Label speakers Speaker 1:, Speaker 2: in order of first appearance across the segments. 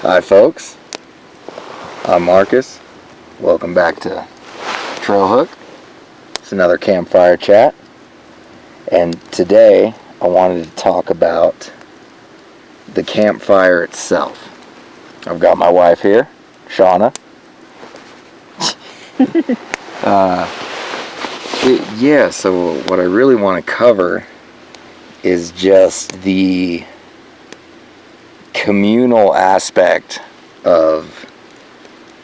Speaker 1: Hi folks, I'm Marcus. Welcome back to Trailhook. It's another Campfire chat. And today I wanted to talk about the campfire itself. I've got my wife here, Shauna. So what I really want to cover is just the communal aspect of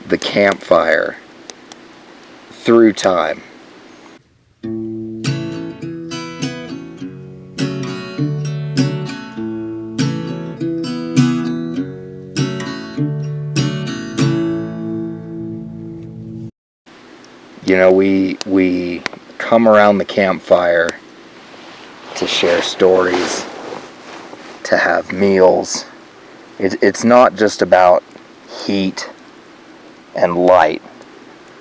Speaker 1: the campfire through time. You know, we come around the campfire to share stories, to have meals. It's not just about heat and light.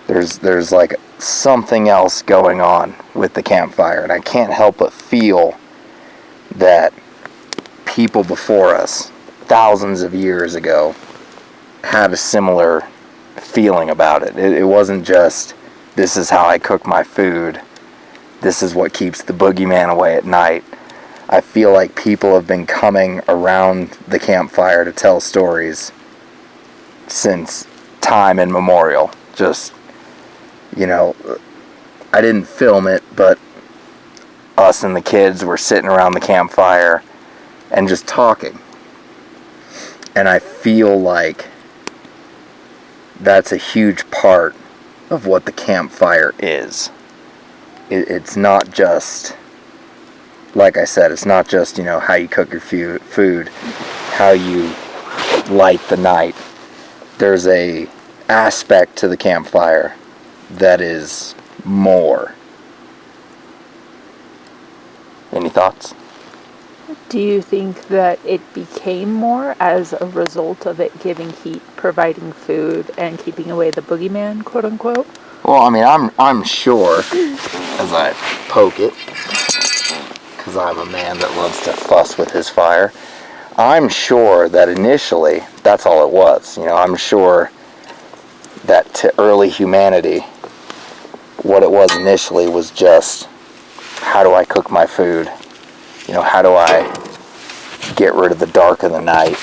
Speaker 1: There's like something else going on with the campfire, and I can't help but feel that people before us, thousands of years ago, had a similar feeling about it. It wasn't just, this is how I cook my food, this is what keeps the boogeyman away at night. I feel like people have been coming around the campfire to tell stories since time immemorial. Just, you know, I didn't film it, but us and the kids were sitting around the campfire and just talking. And I feel like that's a huge part of what the campfire is. It's not just, like I said, it's not just, you know, how you cook your food, how you light the night. There's a aspect to the campfire that is more. Any thoughts?
Speaker 2: Do you think that it became more as a result of it giving heat, providing food, and keeping away the boogeyman, quote unquote?
Speaker 1: Well, I mean, I'm sure, as I poke it, because I'm a man that loves to fuss with his fire, I'm sure that initially that's all it was. You know, I'm sure that to early humanity, what it was initially was just, how do I cook my food? You know, how do I get rid of the dark of the night?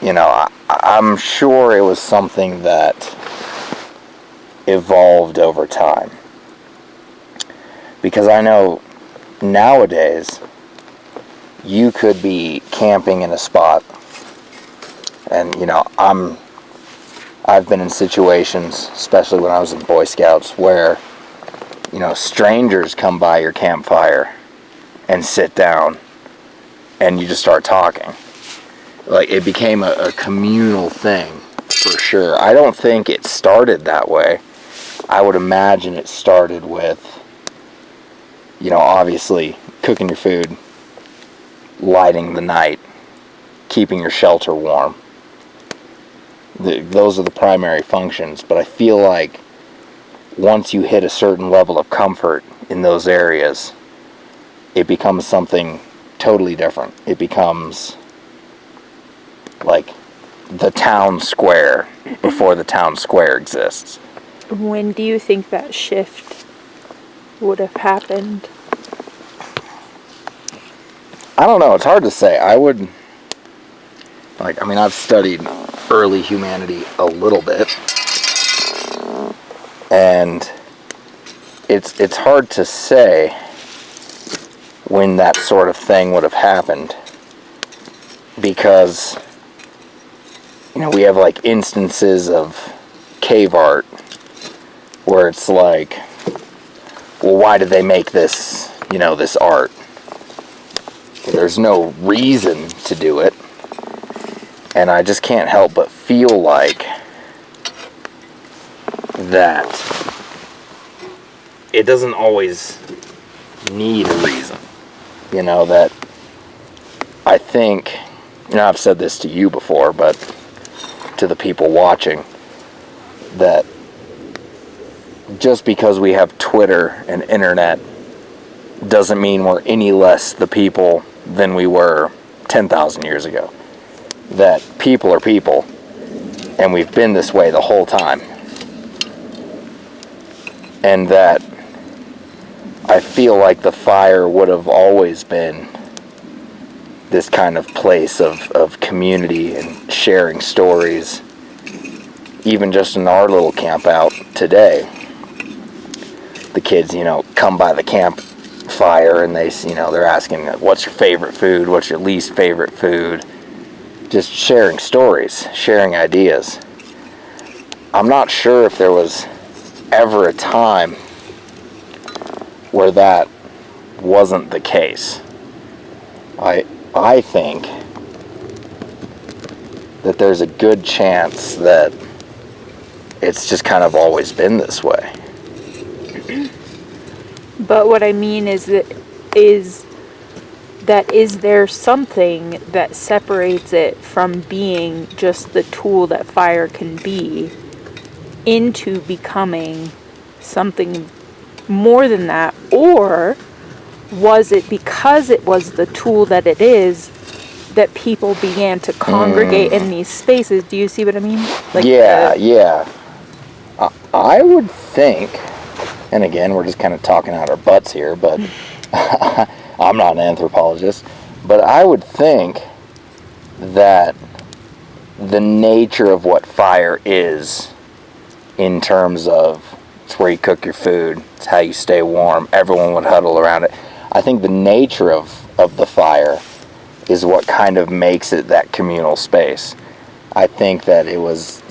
Speaker 1: You know, I'm sure it was something that evolved over time. Because I know nowadays you could be camping in a spot, and you know, I've been in situations, especially when I was in Boy Scouts, where, you know, strangers come by your campfire and sit down and you just start talking. Like, it became a communal thing for sure. I don't think it started that way. I would imagine it started with, you know, obviously cooking your food, lighting the night, keeping your shelter warm. Those are the primary functions, but I feel like once you hit a certain level of comfort in those areas, it becomes something totally different. It becomes like the town square before the town square exists.
Speaker 2: When do you think that shift would have happened?
Speaker 1: I don't know, it's hard to say. I've studied early humanity a little bit, and it's hard to say when that sort of thing would have happened, because, you know, we have like instances of cave art where it's like, well, why did they make this, you know, this art? There's no reason to do it. And I just can't help but feel like that it doesn't always need a reason. You know, that I think, you know, I've said this to you before, but to the people watching, that just because we have Twitter and internet doesn't mean we're any less the people than we were 10,000 years ago. that people are people, and we've been this way the whole time. And that I feel like the fire would have always been this kind of place of community and sharing stories. Even just in our little camp out today, the kids, come by the campfire and they're asking, what's your favorite food? What's your least favorite food? Just sharing stories, sharing ideas. I'm not sure if there was ever a time where that wasn't the case. I think that there's a good chance that it's just kind of always been this way.
Speaker 2: But what I mean is is there something that separates it from being just the tool that fire can be into becoming something more than that? Or was it because it was the tool that it is that people began to congregate in these spaces? Do you see what I mean?
Speaker 1: Yeah. I would think, and again, we're just kind of talking out our butts here, but I'm not an anthropologist, but I would think that the nature of what fire is, in terms of it's where you cook your food, it's how you stay warm, everyone would huddle around it. I think the nature of the fire is what kind of makes it that communal space. I think that it was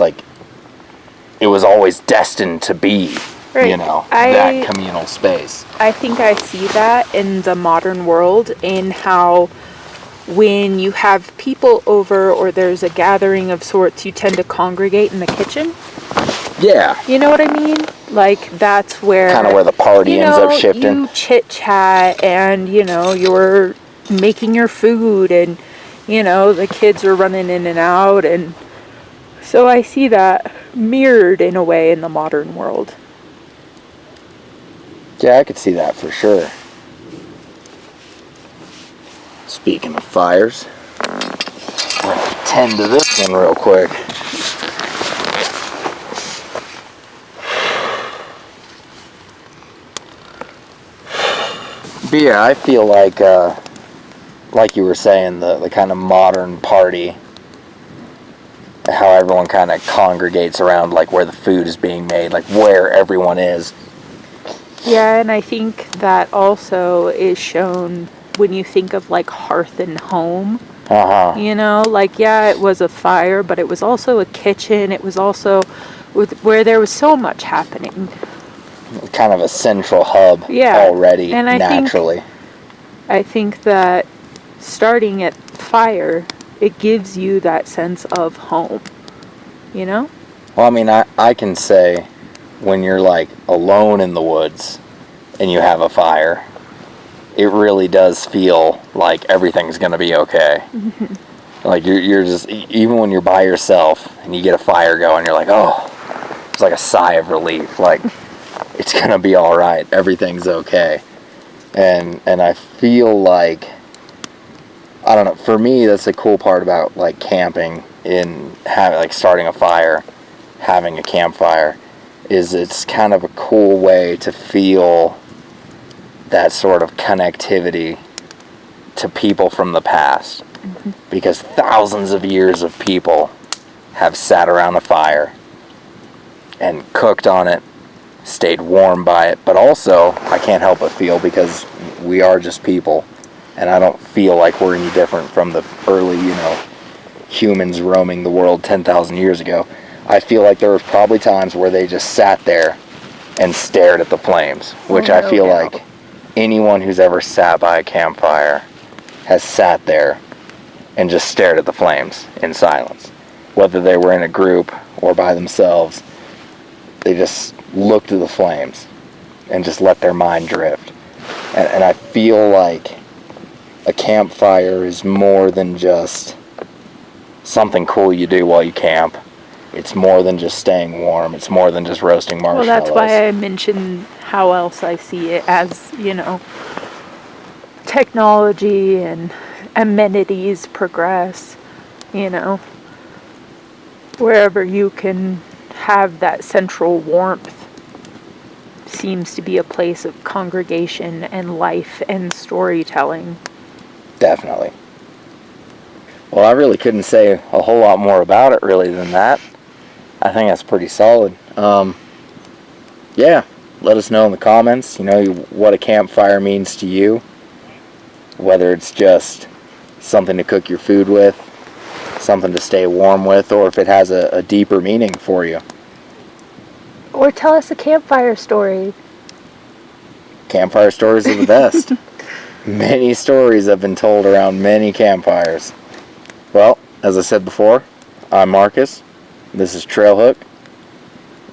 Speaker 1: always destined to be,
Speaker 2: right.
Speaker 1: That communal space.
Speaker 2: I think I see that in the modern world, in how when you have people over or there's a gathering of sorts, you tend to congregate in the kitchen.
Speaker 1: Yeah.
Speaker 2: You know what I mean? Like, that's where...
Speaker 1: kind of where the party ends up shifting.
Speaker 2: You chit-chat and, you're making your food and, the kids are running in and out. And so I see that mirrored in a way in the modern world.
Speaker 1: Yeah, I could see that for sure. Speaking of fires, I'm going to tend to this one real quick. But yeah, I feel like you were saying, the kind of modern party, how everyone kind of congregates around, like, where the food is being made, like, where everyone is.
Speaker 2: Yeah, and I think that also is shown when you think of, like, hearth and home.
Speaker 1: Uh-huh.
Speaker 2: It was a fire, but it was also a kitchen. It was also where there was so much happening.
Speaker 1: Kind of a central hub already, and naturally.
Speaker 2: I think that starting at fire, it gives you that sense of home, Well,
Speaker 1: I mean, I can say, when you're, like, alone in the woods and you have a fire, it really does feel like everything's going to be okay. Mm-hmm. Like, you're just, even when you're by yourself and you get a fire going, you're like, oh, it's like a sigh of relief. Like, it's going to be all right. Everything's okay. And I feel like, I don't know, for me, that's the cool part about, like, camping and starting a fire, having a campfire, is it's kind of a cool way to feel that sort of connectivity to people from the past. Mm-hmm. Because thousands of years of people have sat around a fire and cooked on it, stayed warm by it, but also, I can't help but feel, because we are just people, and I don't feel like we're any different from the early, humans roaming the world 10,000 years ago. I feel like there was probably times where they just sat there and stared at the flames, which I feel like anyone who's ever sat by a campfire has sat there and just stared at the flames in silence. Whether they were in a group or by themselves, they just looked at the flames and just let their mind drift. And I feel like a campfire is more than just something cool you do while you camp. It's more than just staying warm. It's more than just roasting marshmallows.
Speaker 2: Well, that's why I mentioned how else I see it as, technology and amenities progress. you know, wherever you can have that central warmth seems to be a place of congregation and life and storytelling.
Speaker 1: Definitely. Well, I really couldn't say a whole lot more about it really than that. I think that's pretty solid. Yeah, let us know in the comments, what a campfire means to you. Whether it's just something to cook your food with, something to stay warm with, or if it has a deeper meaning for you.
Speaker 2: Or tell us a campfire story.
Speaker 1: Campfire stories are the best. Many stories have been told around many campfires. Well, as I said before, I'm Marcus. This is Trailhook.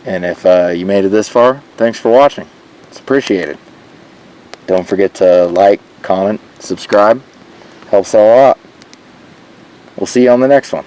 Speaker 1: And if you made it this far, thanks for watching. It's appreciated. Don't forget to like, comment, subscribe. Helps out a lot. We'll see you on the next one.